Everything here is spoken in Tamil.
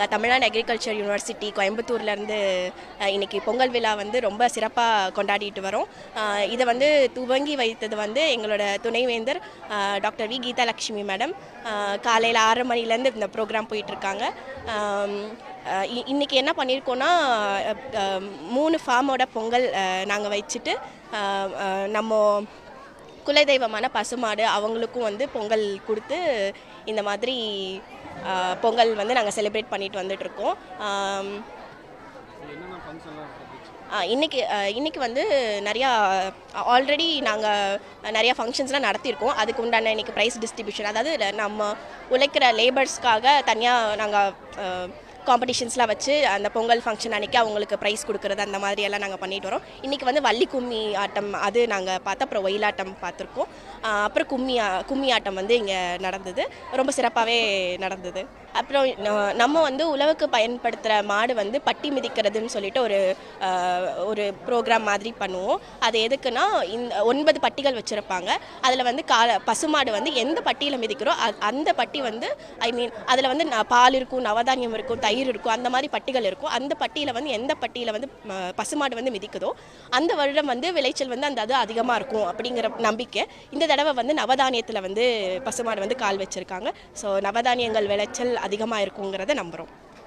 நாங்கள் தமிழ்நாடு அக்ரிகல்ச்சர் யூனிவர்சிட்டி கோயம்புத்தூர்லேருந்து இன்றைக்கி பொங்கல் விழா வந்து ரொம்ப சிறப்பாக கொண்டாடிட்டு வரோம். இதை வந்து துவங்கி வைத்தது வந்து எங்களோட துணைவேந்தர் டாக்டர் வி கீதாலட்சுமி மேடம். காலையில் 6 மணிலேருந்து இந்த ப்ரோக்ராம் போயிட்டுருக்காங்க. இன்றைக்கி என்ன பண்ணியிருக்கோன்னா 3 ஃபார்மோட பொங்கல் நாங்கள் வச்சுட்டு நம்ம குலதெய்வமான பசுமாடு அவங்களுக்கும் வந்து பொங்கல் கொடுத்து இந்த மாதிரி பொங்கல் வந்து நாங்கள் செலிப்ரேட் பண்ணிட்டு வந்துட்டுருக்கோம். இன்றைக்கி வந்து நிறையா ஆல்ரெடி நாங்கள் நிறையா ஃபங்க்ஷன்ஸ்லாம் நடத்தியிருக்கோம். அதுக்கு உண்டான இன்றைக்கி ப்ரைஸ் டிஸ்ட்ரிபியூஷன், அதாவது நம்ம உழைக்கிற லேபர்ஸ்க்காக தனியாக நாங்கள் காம்படிஷன்ஸ்லாம் வச்சு அந்த பொங்கல் ஃபங்க்ஷன் அன்றைக்கி அவங்களுக்கு ப்ரைஸ் கொடுக்குறது அந்த மாதிரியெல்லாம் நாங்கள் பண்ணிட்டு வரோம். இன்றைக்கி வந்து வள்ளி கும்மி ஆட்டம் அது நாங்கள் பார்த்தோம். அப்புறம் ஒயிலாட்டம் பார்த்துருக்கோம். அப்புறம் கும்மி ஆட்டம் வந்து இங்கே நடந்தது. ரொம்ப சிறப்பாகவே நடந்தது. அப்புறம் நம்ம வந்து உழவுக்கு பயன்படுத்துகிற மாடு வந்து பட்டி மிதிக்கிறதுன்னு சொல்லிட்டு ஒரு ப்ரோக்ராம் மாதிரி பண்ணுவோம். அது எதுக்குன்னா, இந்த 9 பட்டிகள் வச்சுருப்பாங்க. அதில் வந்து பசுமாடு வந்து எந்த பட்டியில் மிதிக்கிறோம் அந்த பட்டி வந்து அதில் வந்து பால் இருக்கும், நவதானியம் இருக்கும், தயிர் இருக்கும், அந்த மாதிரி பட்டிகள் இருக்கும். அந்த பட்டியில் வந்து எந்த பட்டியில் வந்து பசுமாடு வந்து மிதிக்குதோ அந்த வருடம் வந்து விளைச்சல் வந்து அந்த அது அதிகமாக இருக்கும் அப்படிங்கிற நம்பிக்கை. இந்த தடவை வந்து நவதானியத்தில் வந்து பசுமாடு வந்து கால் வச்சுருக்காங்க. ஸோ நவதானியங்கள் விளைச்சல் அதிகமாக இருக்குங்கிறத நம்புகிறோம்.